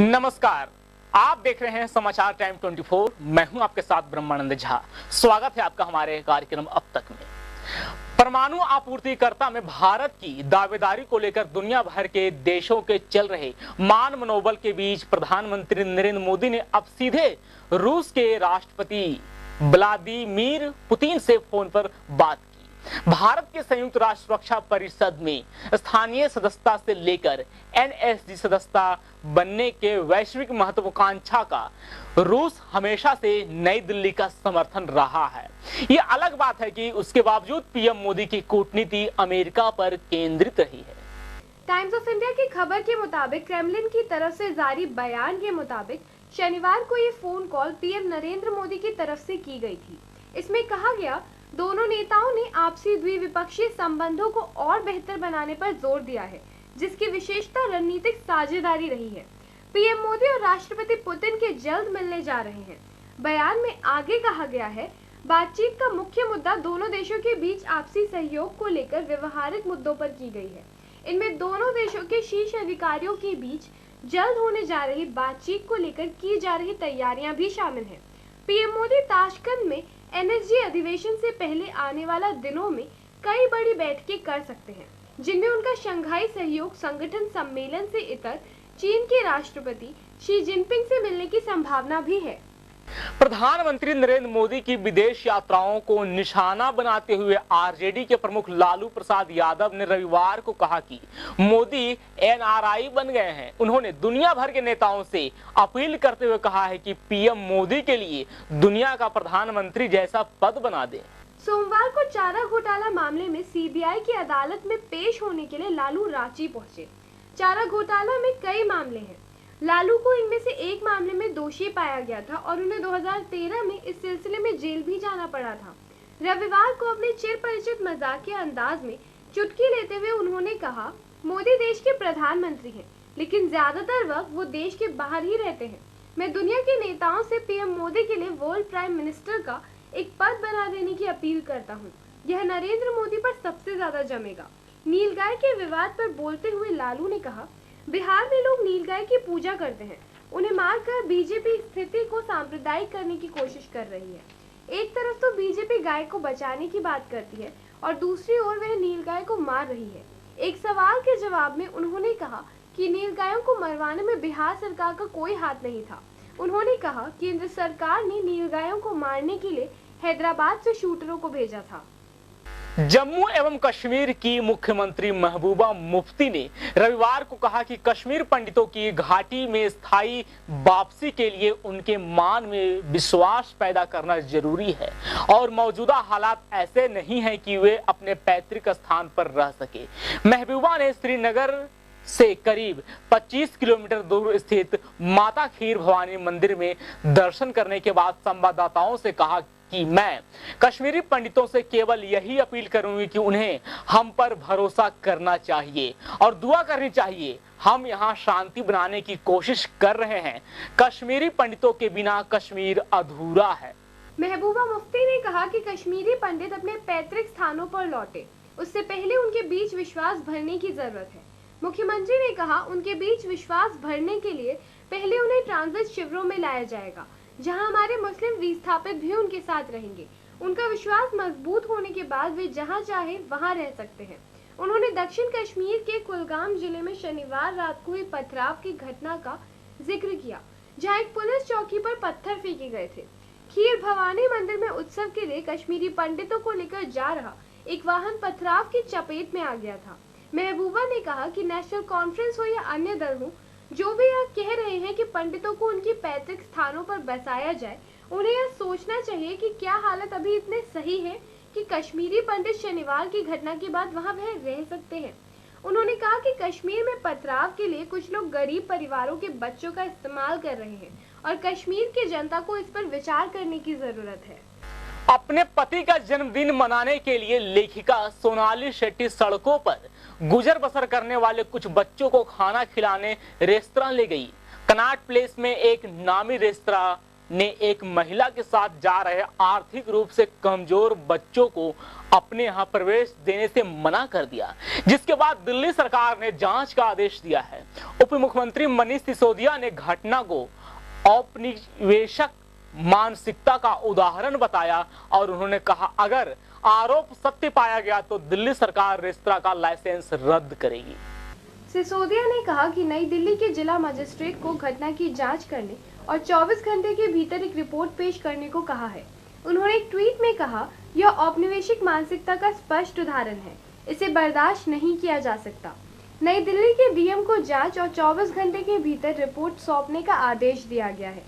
नमस्कार, आप देख रहे हैं समाचार टाइम 24। मैं हूं आपके साथ ब्रह्मानंद झा। स्वागत है आपका हमारे कार्यक्रम अब तक में। परमाणु आपूर्तिकर्ता में भारत की दावेदारी को लेकर दुनिया भर के देशों के चल रहे मान मनोबल के बीच प्रधानमंत्री नरेंद्र मोदी ने अब सीधे रूस के राष्ट्रपति व्लादिमीर पुतिन से फोन पर बात की। भारत के संयुक्त राष्ट्र सुरक्षा परिषद में स्थानीय सदस्यता से लेकर एनएसजी सदस्यता बनने के वैश्विक महत्वाकांक्षा का रूस हमेशा से नई दिल्ली का समर्थन रहा है। ये अलग बात है कि उसके बावजूद पीएम मोदी की कूटनीति अमेरिका पर केंद्रित रही है। टाइम्स ऑफ इंडिया की खबर के मुताबिक क्रेमलिन की तरफ से जारी बयान के मुताबिक शनिवार को ये phone call PM Narendra Modi की तरफ से की गई थी। इसमें कहा गया, दोनों नेताओं ने आपसी द्विपक्षीय संबंधों को और बेहतर बनाने पर जोर दिया है, जिसकी विशेषता रणनीतिक साझेदारी रही है। पीएम मोदी और राष्ट्रपति पुतिन के जल्द मिलने जा रहे हैं। बयान में आगे कहा गया है, बातचीत का मुख्य मुद्दा दोनों देशों के बीच आपसी सहयोग को लेकर व्यवहारिक मुद्दों पर की गई है। इनमें दोनों देशों के शीर्ष अधिकारियों के बीच जल्द होने जा रही बातचीत को लेकर की जा रही तैयारियां भी शामिल हैं। पीएम मोदी ताशकंद में एनएसजी अधिवेशन से पहले आने वाला दिनों में कई बड़ी बैठकें कर सकते हैं, जिनमें उनका शंघाई सहयोग संगठन सम्मेलन से इतर चीन के राष्ट्रपति शी जिनपिंग से मिलने की संभावना भी है। प्रधानमंत्री नरेंद्र मोदी की विदेश यात्राओं को निशाना बनाते हुए आरजेडी के प्रमुख लालू प्रसाद यादव ने रविवार को कहा कि मोदी एनआरआई बन गए हैं। उन्होंने दुनिया भर के नेताओं से अपील करते हुए कहा है कि पीएम मोदी के लिए दुनिया का प्रधानमंत्री जैसा पद बना दें। सोमवार को चारा घोटाला मामले में सीबीआई की अदालत में पेश होने के लिए लालू रांची पहुंचे। चारा घोटाला में कई मामले हैं। लालू को इनमें से एक मामले में दोषी पाया गया था और उन्हें 2013 में इस सिलसिले में जेल भी जाना पड़ा था। रविवार को अपने चिर परिचित मजाकिया अंदाज में चुटकी लेते हुए उन्होंने कहा, मोदी देश के प्रधानमंत्री हैं, लेकिन ज्यादातर वक्त वो देश के बाहर ही रहते हैं। मैं दुनिया के नेताओं से पीएम मोदी के लिए वर्ल्ड प्राइम मिनिस्टर का एक पद बना देने की अपील करता हूँ। यह नरेंद्र मोदी पर सबसे ज्यादा जमेगा। नीलगाय के विवाद पर बोलते हुए लालू ने कहा, बिहार में लोग नीलगाय की पूजा करते हैं। उन्हें मारकर बीजेपी स्थिति को सांप्रदायिक करने की कोशिश कर रही है। एक तरफ तो बीजेपी गाय को बचाने की बात करती है और दूसरी ओर वह नीलगाय को मार रही है। एक सवाल के जवाब में उन्होंने कहा कि नीलगायों को मरवाने में बिहार सरकार का कोई हाथ नहीं था। उन्होंने कहा, केंद्र सरकार ने नीलगायों को मारने के लिए हैदराबाद से शूटरों को भेजा था। जम्मू एवं कश्मीर की मुख्यमंत्री महबूबा मुफ्ती ने रविवार को कहा कि कश्मीर पंडितों की घाटी में स्थायी वापसी के लिए उनके मान में विश्वास पैदा करना जरूरी है और मौजूदा हालात ऐसे नहीं हैं कि वे अपने पैतृक स्थान पर रह सके। महबूबा ने श्रीनगर से करीब 25 किलोमीटर दूर स्थित माता खीर भवानी मंदिर में दर्शन करने के बाद संवाददाताओं से कहा कि मैं कश्मीरी पंडितों से केवल यही अपील करूंगी कि उन्हें हम पर भरोसा करना चाहिए और दुआ करनी चाहिए। हम यहाँ शांति बनाने की कोशिश कर रहे हैं। कश्मीरी पंडितों के बिना कश्मीर अधूरा है। महबूबा मुफ्ती ने कहा कि कश्मीरी पंडित अपने पैतृक स्थानों पर लौटे, उससे पहले उनके बीच विश्वास भरने की जरूरत है। मुख्यमंत्री ने कहा, उनके बीच विश्वास भरने के लिए पहले उन्हें ट्रांजिट शिविरों में लाया जाएगा, जहां हमारे मुस्लिम विस्थापित भी उनके साथ रहेंगे। उनका विश्वास मजबूत होने के बाद वे जहां चाहे वहां रह सकते हैं। उन्होंने दक्षिण कश्मीर के कुलगाम जिले में शनिवार रात को हुई पथराव की घटना का जिक्र किया, जहां एक पुलिस चौकी पर पत्थर फेंके गए थे। खीर भवानी मंदिर में उत्सव के लिए कश्मीरी पंडितों को लेकर जा रहा एक वाहन पथराव की चपेट में आ गया था। महबूबा ने कहा कि नेशनल कॉन्फ्रेंस हो या अन्य दल हो, जो भी यह कह रहे हैं कि पंडितों को उनकी पैतृक स्थानों पर बसाया जाए, उन्हें यह सोचना चाहिए कि क्या हालत अभी इतने सही है कि कश्मीरी पंडित शनिवार की घटना के बाद वहां वह रह सकते हैं। उन्होंने कहा कि कश्मीर में पथराव के लिए कुछ लोग गरीब परिवारों के बच्चों का इस्तेमाल कर रहे हैं और कश्मीर की जनता को इस पर विचार करने की जरूरत है। अपने पति का जन्मदिन मनाने के लिए लेखिका सोनाली शेट्टी सड़कों पर गुजर बसर करने वाले कुछ बच्चों को खाना खिलाने रेस्तरां ले गई। कनॉट प्लेस में एक नामी रेस्तरां ने एक महिला के साथ जा रहे आर्थिक रूप से कमजोर बच्चों को अपने यहां प्रवेश देने से मना कर दिया, जिसके बाद दिल्ली सरकार ने जांच का आदेश दिया है। उप मुख्यमंत्री मनीष सिसोदिया ने घटना को औपनिवेशिक मानसिकता का उदाहरण बताया और उन्होंने कहा अगर आरोप सत्य पाया गया तो दिल्ली सरकार रेस्तरां का लाइसेंस रद्द करेगी। सिसोदिया ने कहा कि नई दिल्ली के जिला मजिस्ट्रेट को घटना की जांच करने और 24 घंटे के भीतर एक रिपोर्ट पेश करने को कहा है। उन्होंने एक ट्वीट में कहा, यह औपनिवेशिक मानसिकता का स्पष्ट उदाहरण है, इसे बर्दाश्त नहीं किया जा सकता। नई दिल्ली के डीएम को जांच और 24 घंटे के भीतर रिपोर्ट सौंपने का आदेश दिया गया है।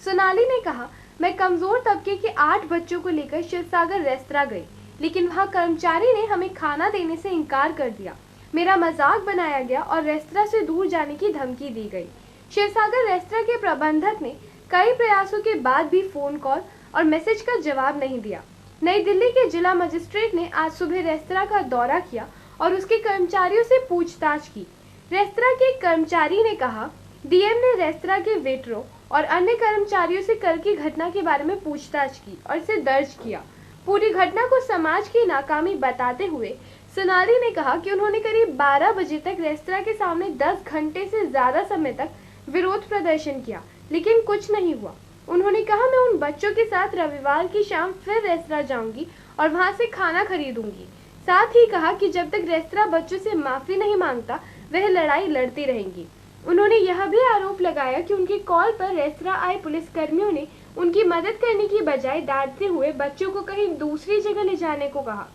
सोनाली ने कहा, मैं कमजोर तबके के 8 बच्चों को लेकर शिवसागर रेस्तरां गई, लेकिन वहां कर्मचारी ने हमें खाना देने से इनकार कर दिया। मेरा मजाक बनाया गया और रेस्तरां से दूर जाने की धमकी दी गई। शिवसागर रेस्तरां के प्रबंधक ने कई प्रयासों के बाद भी फोन कॉल और मैसेज का जवाब नहीं दिया। नई दिल्ली के जिला मजिस्ट्रेट ने आज सुबह रेस्तरां का दौरा किया और उसके कर्मचारियों से पूछताछ की। रेस्तरां के एक कर्मचारी ने कहा, डीएम ने रेस्तरां के वेटरों और अन्य कर्मचारियों से कल की घटना के बारे में पूछताछ की और इसे दर्ज किया। पूरी घटना को समाज की नाकामी बताते हुए सोनाली ने कहा कि उन्होंने करीब 12 बजे तक रेस्तरां के सामने 10 घंटे से ज्यादा समय तक विरोध प्रदर्शन किया, लेकिन कुछ नहीं हुआ। उन्होंने कहा, मैं उन बच्चों के साथ रविवार की शाम फिर रेस्तरां जाऊंगी और वहां से खाना खरीदूंगी। साथ ही कहा कि जब तक रेस्तरां बच्चों से माफी नहीं मांगता वह लड़ाई लड़ती रहेंगी। उन्होंने यह भी आरोप लगाया कि उनके कॉल पर रेस्तरां आए पुलिस कर्मियों ने उनकी मदद करने की बजाय डांटते हुए बच्चों को कहीं दूसरी जगह ले जाने को कहा।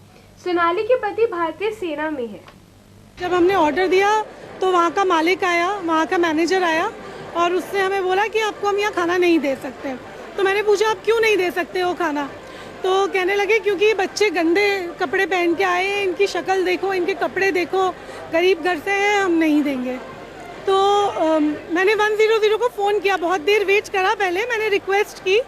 सोनाली के पति भारतीय सेना में है। जब हमने ऑर्डर दिया तो वहाँ का मालिक आया, वहाँ का मैनेजर आया और उसने हमें बोला कि आपको हम यहाँ खाना नहीं दे सकते। तो मैंने पूछा, आप क्यों नहीं दे सकते हो खाना? तो कहने लगे क्योंकि बच्चे गंदे कपड़े पहन के आए हैं, इनकी शक्ल देखो, इनके कपड़े देखो, गरीब घर से हैं, हम नहीं देंगे। तो मैंने 100 को फ़ोन किया, बहुत देर वेट करा। पहले मैंने रिक्वेस्ट की,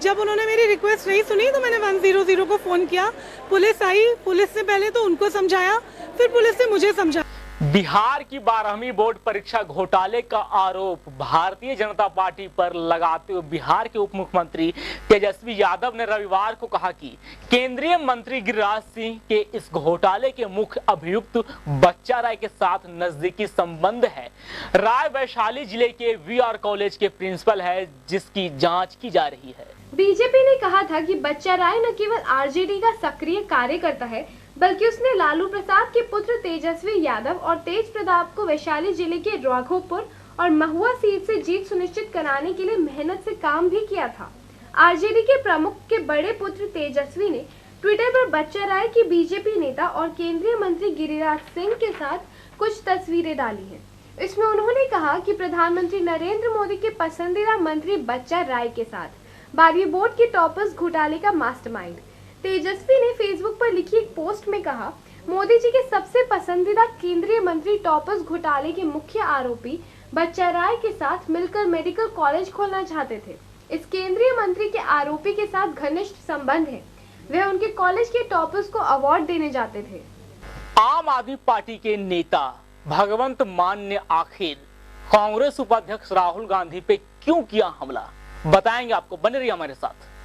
जब उन्होंने मेरी रिक्वेस्ट नहीं सुनी तो मैंने 100 को फ़ोन किया। पुलिस आई, पुलिस ने पहले तो उनको समझाया, फिर पुलिस ने मुझे समझाया। बिहार की 12वीं बोर्ड परीक्षा घोटाले का आरोप भारतीय जनता पार्टी पर लगाते हुए बिहार के उप मुख्यमंत्री तेजस्वी यादव ने रविवार को कहा कि केंद्रीय मंत्री गिरिराज सिंह के इस घोटाले के मुख्य अभियुक्त बच्चा राय के साथ नजदीकी संबंध है। राय वैशाली जिले के वीआर कॉलेज के प्रिंसिपल है, जिसकी जांच की जा रही है। बीजेपी ने कहा था कि बच्चा राय न केवल आरजेडी का सक्रिय कार्यकर्ता है, बल्कि उसने लालू प्रसाद के पुत्र तेजस्वी यादव और तेज प्रताप को वैशाली जिले के राघोपुर और महुआ सीट से जीत सुनिश्चित कराने के लिए मेहनत से काम भी किया था। आरजेडी के प्रमुख के बड़े पुत्र तेजस्वी ने ट्विटर पर बच्चा राय की बीजेपी नेता और केंद्रीय मंत्री गिरिराज सिंह के साथ कुछ तस्वीरें डाली हैं। इसमें उन्होंने कहा कि प्रधानमंत्री नरेंद्र मोदी के पसंदीदा मंत्री बच्चा राय के साथ 12वीं बोर्ड की टॉपर्स घोटाले का मास्टरमाइंड। तेजस्वी ने फेसबुक पर लिखी एक पोस्ट में कहा, मोदी जी के सबसे पसंदीदा केंद्रीय मंत्री टॉपर्स घोटाले के मुख्य आरोपी बच्चा राय के साथ मिलकर मेडिकल कॉलेज खोलना चाहते थे। इस केंद्रीय मंत्री के आरोपी के साथ घनिष्ठ संबंध है, वह उनके कॉलेज के टॉपर्स को अवार्ड देने जाते थे। आम आदमी पार्टी के नेता भगवंत मान ने आखिर कांग्रेस उपाध्यक्ष राहुल गांधी पे क्यों किया हमला, बताएंगे आपको, बने रहिए हमारे साथ।